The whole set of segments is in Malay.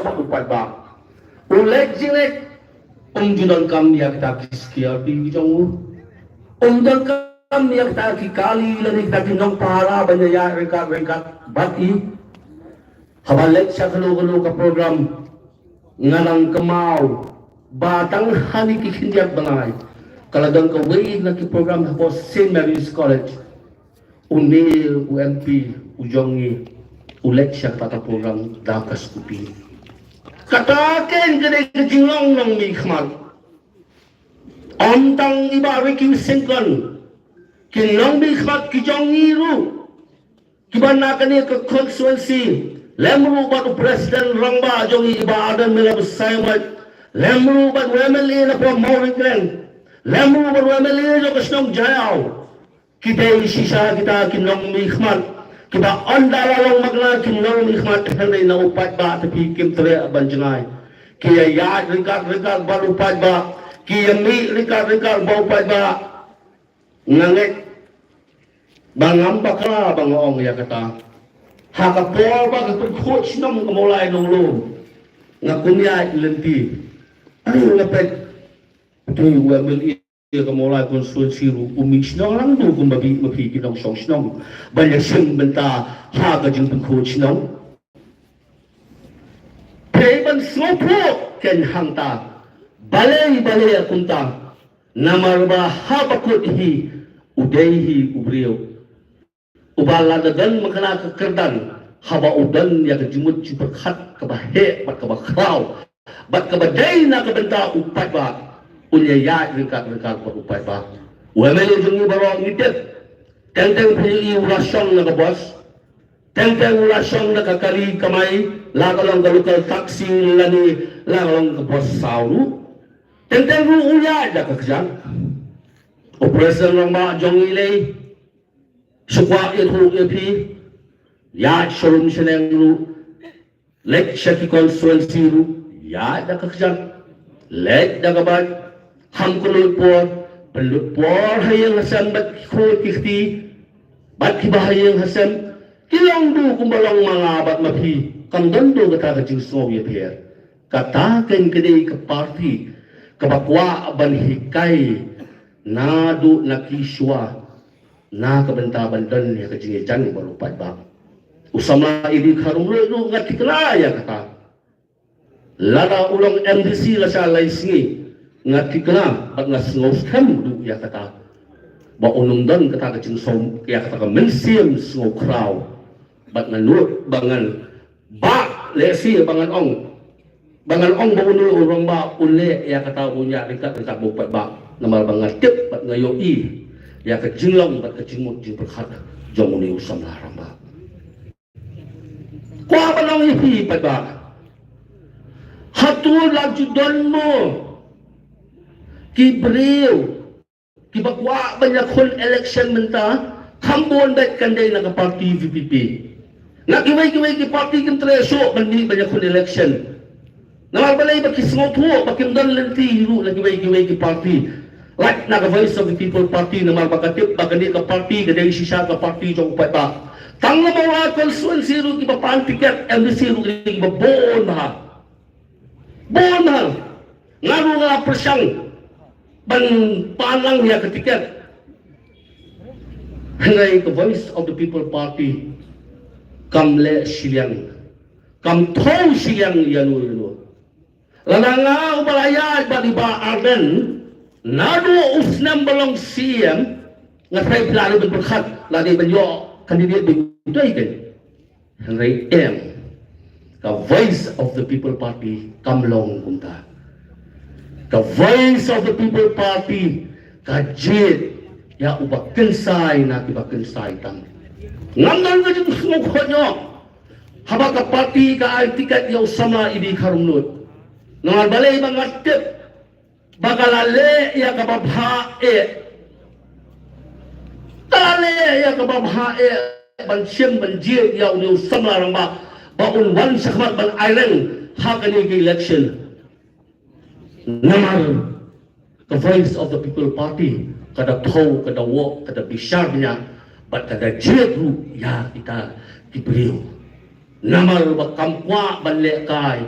ba upat ba ulek jilek judan kam ya kita kiskia di jong judan kam ya kita kali lani kita kinong para banya ya rengkat bati habalek sa kalo ka program ngalang kemau batang hani kikindiak balay kalagang kaway na ki program po St. Mary's College unil UMP ujongi ulek siya tata program dakas kupi kataken kadai kejinglong ng mikmat ontang ibari ki singkon kinong mikmat kijongi ru kibana kani ke constituency lemru batu presiden rangba jongi ibadan mela besaimat lemru batu MLA na po mawingren lemru batu MLA jo kasnong jayaw kita sisa kita kinong mikmat kita andala lang magna kinong mikmat hanay na upat ba tapi kim tere abanjangay kaya yad rikad ba upat ba kaya mi rikad ba upat ba ngangit bangam bakla bangong ya kata hakapor ba kapag coach nam kamulay ng lo ngakunya ilenti ano ngapet ito yung MLA kamulay konstituensi ru umisnong lang do kung mapikinong songsnong banyak siyang benta haga jing coach nong peban sopo ken hangta balay akunta namarba habakot hi udayhi ubriyo ubaladagan makana kekerdan haba udan ya kejimut ciperkat kabahe bat kabakraw bat kabaday na kabenta upat ba unyaya ringkat berupai ba wemeli jungi barong nitip tenteng pili urasyon na kabos tenteng urasyon na kakali kamay lagalong galukal taksi lani lagalong kabos sauru tenteng ru unya da kakjan operasyon ng mga jongi lay sukwa itu epi ya showroom seneng ru lek shaki constituency ru ya da kakjan lek da kabad ham kulul por hayang hasan bat khol kikti bat kibahayang hasan kilang du kumbalong mga bat mapi kamdondo kata kajing Soviet here kataken kedai ke parti kabakwa ban hikay nadu nakiswa na kabentaban dan ya kajing jan barupat ba usama idi karung lu ngatikla ya kata lada ulang MDC la sa laisingi ngatikla bat ngasngos kam du ya kata ba unungdan kata kajing som ya kata ka mensim sngo kraw bat nanut bangan ba lesi bangan ong ba unul urang ba ule ya kata unya rikat bupat ba namal bangan tip bat ngayo i ya kajing long bat kajing mut jing berkhat jong uni usam larang ba kwa ba nang ihi pat ba hatul lajudon mo kibriw kibakwa banyak kon election menta kambon bet kanday na party VPP nakiway ki party kim treso bandi banyak kon election namal balay bakisngo po bakimdan lenti hiru nakiway ki party like na voice of the people party namal bakatip bakani ka party gaday sisa ka party jong upat ba tangla mga constituency ru ki papan ticket MDC ru ki babon ha ngaru nga presyang ban palang ya ketiket hangay the voice of the people party kamle siliang kam thong siliang yanu lalanga ubalaya ba diba arden nado usnam balong CM nga say plano berkhat lagi banyo kandidat bitoy ken hangay the voice of the people party kamlong kunta the voice of the people party kajit ya ubak kensai na ibak kensai tang ngamdan ka jung sumukho nyo haba ka party ka ay tikat yaw sama idi karumnut nangal balay mga tip bagalale ya kababhae talale ya kababhae bansyem banjir yaw yaw sama rang ba baun wan sakmat ban island hakani ke election namar the voice of the people party kada thau kada wo kada bisharnya bat kada jeru ya kita diberiu namar ba kampwa ban lekai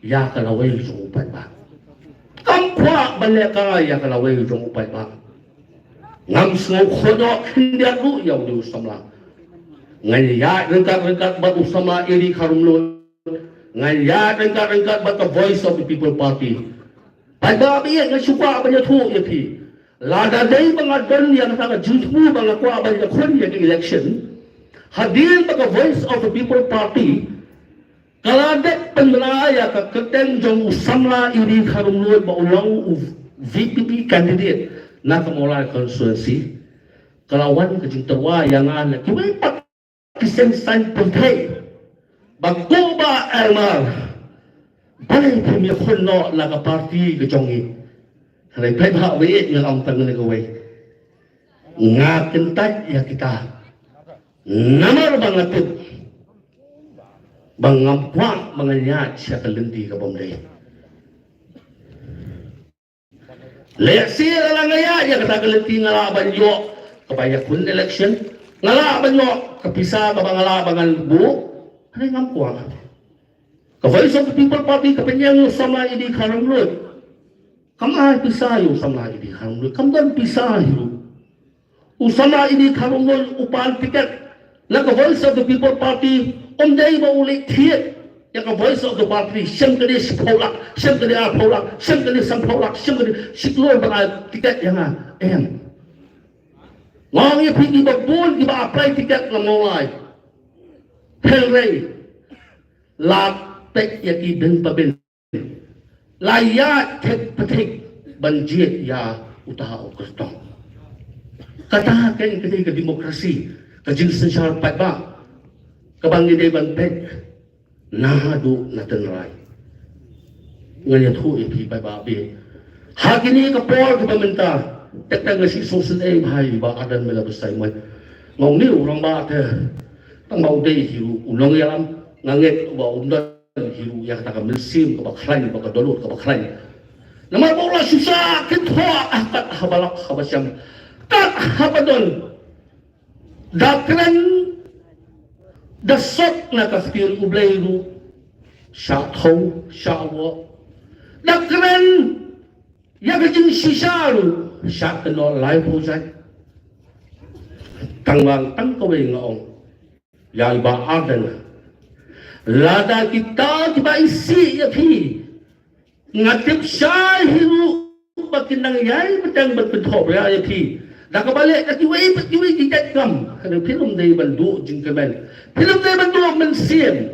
ya kalaway yung upay ba. Kampwa balik ka ya kalaway yung upay ba. Ngam snow kodo hindi ako yaw di usamla. Ngayon ya rengkat bat usamla iri karumlo. Ngayon ya rengkat bat the voice of the people party. Pada biya nga suka ba niya tu ya pi. Lada day mga don yang taka jutmu mga kwa ba niya kun yang election. Hadir mga voice of the people party. Kaladet penraya ka keteng jong usamla iri karumlo ba ulang VPP candidate na kamulai konstituensi kalawan kejing terwa yang ana kiwai pat kisensan pentai bagoba ermar balai pemia khonno laga parti kejongi halai pai ba we yang ang tang ne kawai ngaken tat ya kita namar banget bangampwa manganya sia kalenti ka bomdai leksi langaya ya kata keleti ngalaban yo kapaya kun election ngalaban yo kapisa ka ngalaban bu ano ngamkuan ka voice of the people party kapanyang sama idi karanglut kamay pisa yo sama idi karanglut kamdan pisa yo usama idi karanglut upan tiket na ka voice of the people party umday ba ulit thiet yang ka voice of the party siyang kani si Paulak, siyang kani a Paulak, siyang kani sang Paulak, siyang kani si Klor mga tiket yang ngong yung pigi bagbun, iba apply tiket ng mulai Henry latek yaki din pabin layak tek patik banjit ya utaha o kustong katahakan kani ka demokrasi kajinsan siya pa ba kabang hindi banpeg nahadu na tenrai nganya thu ipi bai ba be hakini ka por ka pamenta tekta nga si social aid hai ba adan mela besai mai ngong ni urang ba te tang mau dei hiru ulong yalam nganget ba undan hiru ya ta ka melsim ka ba khlain ba ka dolut ka ba khlain nama bola susah kitho akat habalak habasyam kat habadon dakran dasok na kaskil ublairu sya thau sya wo dakran ya kajing sisharu sya keno lai pujai tangwang tangkawe ngaong ya iba adan lada kita tiba isi ya pi ngatip sya hiru bakinang yai betang betbetop ya pi dah kebalik kaki wei tidak kam kerana film dari bandu jingkemen film dari bandu mensim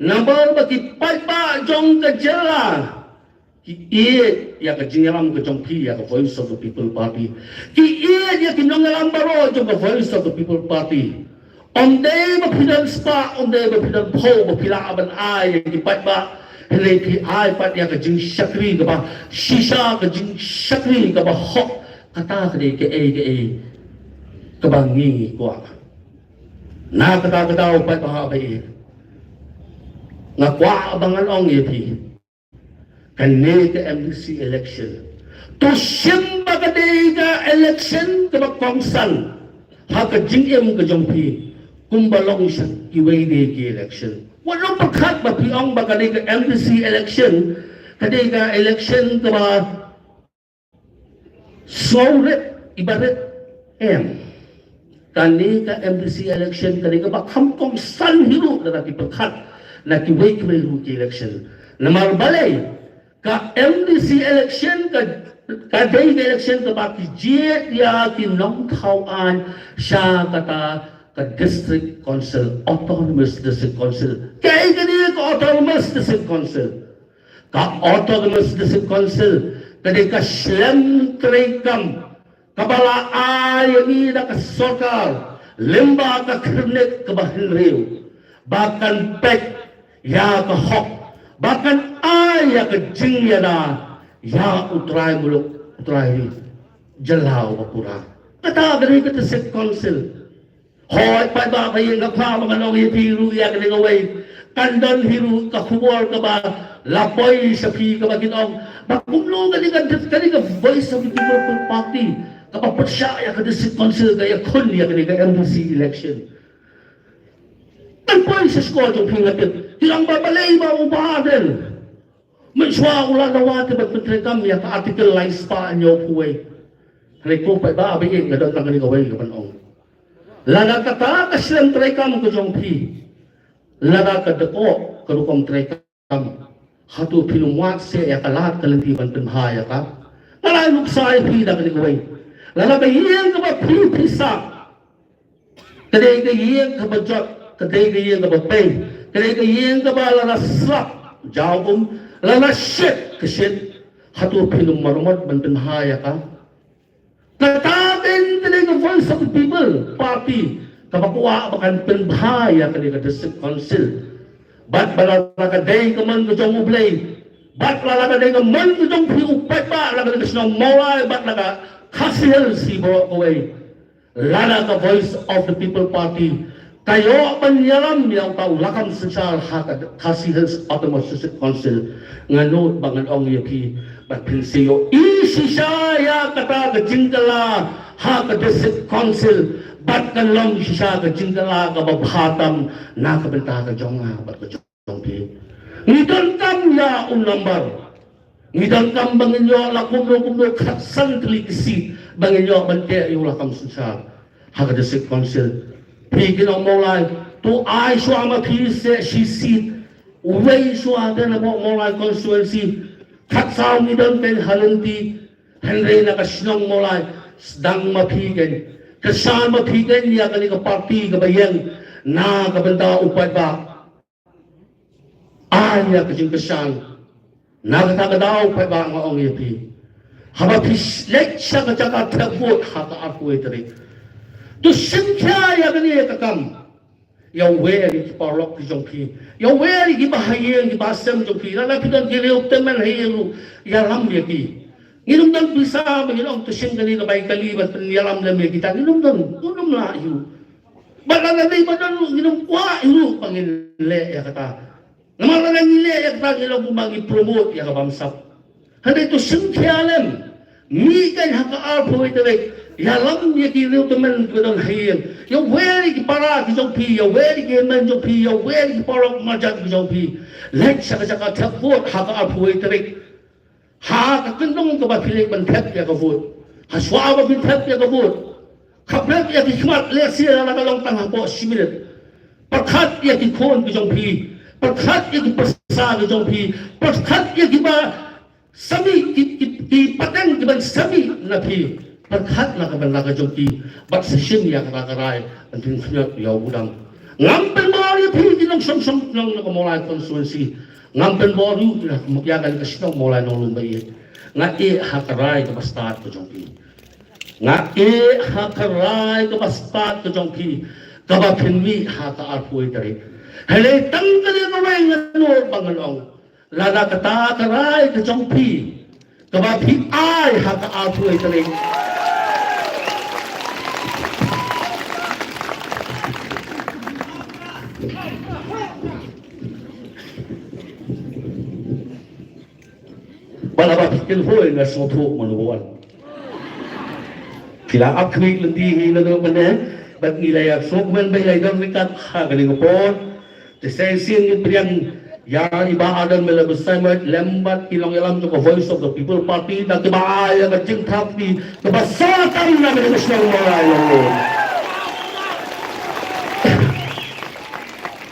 nampak bagi pai jong kejela ki ya ke jingalam ke jong pi ya ke voice of the people party ki ya ke nongalam baro jong ke voice of the people party on day bapidan spa on day bapidan po bapila aban ai ki pai hele ki ai pat ya ke jing shakri ke ba shisha ke jing shakri ke ba hok kata ke kebangi kuat na kata upat pahabai ngakwa abangan ong yepi kanne ke MDC election to simba ka election ke kongsan ha ka jingem ke jongpi kumbalong siya kiway ke election wala pakat ba piong ba ka MDC election ka election ke ba Sauret ibarat kani ka MDC election kani ka bakampong san hiru na nakipakat na kiway hiru ki election na marbalay ka MDC election ka day election ka baki jiet ya kinong tauan siya kata ka district council autonomous district council kaya kani ka autonomous district council kadi ka siyam trikam kabala ayami na kasokal limba ka kernet kabahin riu bahkan pek ya ka hok bahkan ya ka jingya na ya utray muluk utray jalaw mapura kata gani ka district council hoy pa ba kayo nga pa mga nong hiru ya ka ngaway kandon hiru ka kuwar ka ba lapoy sa pi ka ba ginong bakunglo ka voice of the people party kapag siya ya ka district council kaya kun ya ka MDC election ang poy sa score yung pingatid hilang babalay ba ubahadan Mensua ulah nawat menteri kami ya artikel lain spa nyo kuwe. Reko pa ba abing ngadon tang ni kaway kapanong. Lada kata kasilang trekam ko jong pi. Lada kadako karukom trekam. Hatu pinumwat se ya kalat kalantiban penhaya ka. Nalay luksay pi da ni kaway. Lada bayang ka ba pi pisa. Kadai ka yeng ka ba jot, kadai ka yeng ka ba pay. Kadai ka yeng ka ba lada slap. Jawum lada shit ka shit. Hatu pinummarumot ban penhaya ka. Tatatin today the voice of the people, party, kapakuha akan penbahaya kanila district council. Bat balalakaday ka man kajong ublay, bat balalakaday ka man kajong piupay pa, lakaday ka sinong maway, bat laka kasihel si Borok Kaway. Lala ka voice of the people party, kayo panyalam yang tau lakam sensal haka kasihel of the district council. Nganot bangan ong yapi, bat pinsiyo isi siya kata ke jingkala ha ke district council bat kalong siya ke jingkala ke babhatam na ke bentah ke jonga bat ke jongpi ngidon kam ya number ngidon kam bangin yo lakum khatsan telikisi bangin yo bante yo lakam susah ha ke district council pigin ang mulai tu ai suama pi se she seat way suama na mulai constituency Katsau ngidon pen halanti Henry na kasinong mulay sedang mapigan kesan mapigan ya kani ka parti kabayang na kabanta upay ba anya kajing kesan na katagadaw upay ba nga ong yapi haba pislek siya kajaka tagwot haka ako itari to sinkya ya kani kakam yang weri parok di jongpi yang weri di bahayang di basam jongpi lala pidan giliw teman hayalu yalam yaki nginum dan bisa menginum tusim kali lebay kalibat penyalam lam kita nginum lah yu balala day badan nginum kwa yu pangin le ya kata namala nang ile ya kata ngilaw bumagi promote ya kabamsap handa itu singkialam mi kan haka alpo ite yalam yaki teman pidan hayang yang weri ki para ki jongpi yang weri ki men jongpi yang weri ki parok majat ki jongpi lek saka thapot haka alpo ite ha ka kendong ka ba pilik ban thap ya ka vot ha swa ba bin thap ya ka vot khaplek ya ki khmat le sia la ka long tang ha po similet pakhat ya ki khon ki jong phi pakhat ya ki pasa ki jong phi pakhat ya ki ba sami ki pateng ki ban sami na phi pakhat na ka ban la ka jong phi bat session ya ka karai an tin khnyat ya budang ngampen ba ya phi ki long som long na ka molai constituency ngampen boru na mukyagan kasino mulai nolung bayi nga hakarai ke pastat ke jongpi nga hakarai ke pastat ke jongpi kaba pinwi haka arpui dari hele tangkali ngawai nganur banganong lada kata karai ke jongpi kaba pi ai haka arpui dari Balaba pikir hoi na soto manuwan. Sila akrik lenti na do mana, bat nilai sok man bay dong dekat ha galing upon. Desensin ibriang ya iba adan melabasai mat lembat ilang ilam to voice of the people party na kibaaya ka jing thapti kabasatan na national moral.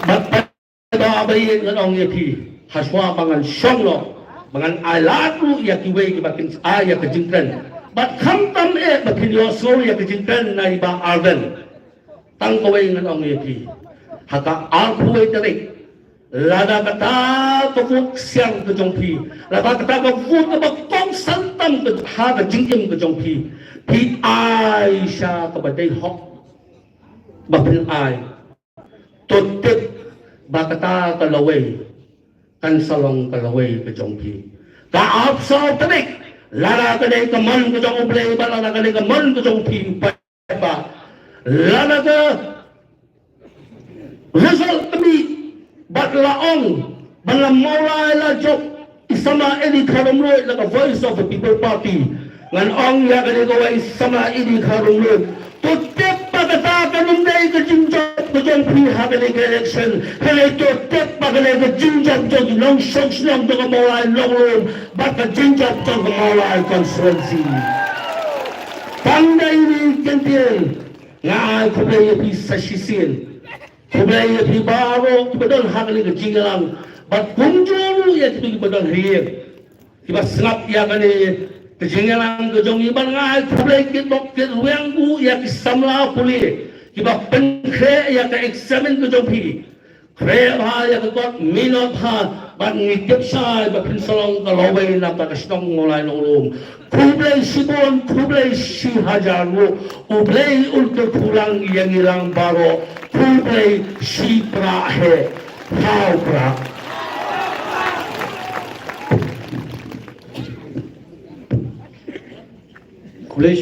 Bat ba abay ng yaki haswa pangan songlo mangan alatu ya kiwe bakin aya kejingkan bat khamtam bakin yosol ya kejingkan na iba arden tang kowe ngan yaki haka alkuwe tarik lada kata tokuk siang ke jongpi lada kata ka fut ka bakong santam ke ha ka jingkim ke jongpi pi aisha ka badai hok bakin ai totip bakata ka laway kan salong kalaway ke jongpi ka apsaw tarik lala ka day ka man ke jong ublay ba lala ka day ka man ke jongpi pa lala ka result kami bat laong bala moray la jok isama ini karumloy la ka voice of the people party ngan ong ya ka day ka way isama ini karumloy tutip pa kata ka nung day ka jingjot kujong pi habele election hele to tep bagale ko jinjap jog long sok long to mawai long long bat ka jinjap jog mawai constituency tangdai ni kentiel nga kublai pi sasisin kublai pi baro kibadon habele ko jingalang bat kunjuru ya kibadon hiye kiba snap ya kane kejingalang kejong iban nga kublai kibok kirwanggu ya kisamla puli kiba penkre ya ka examine kejong pi kre ha ya ka got minot ha ban ngitip sa ba pinsalong kalaway na pakasnong ngolay ng room kublai sibon kublai si hajaru ublai ulter kulang yang ilang baro kublai si prahe hau pra kublai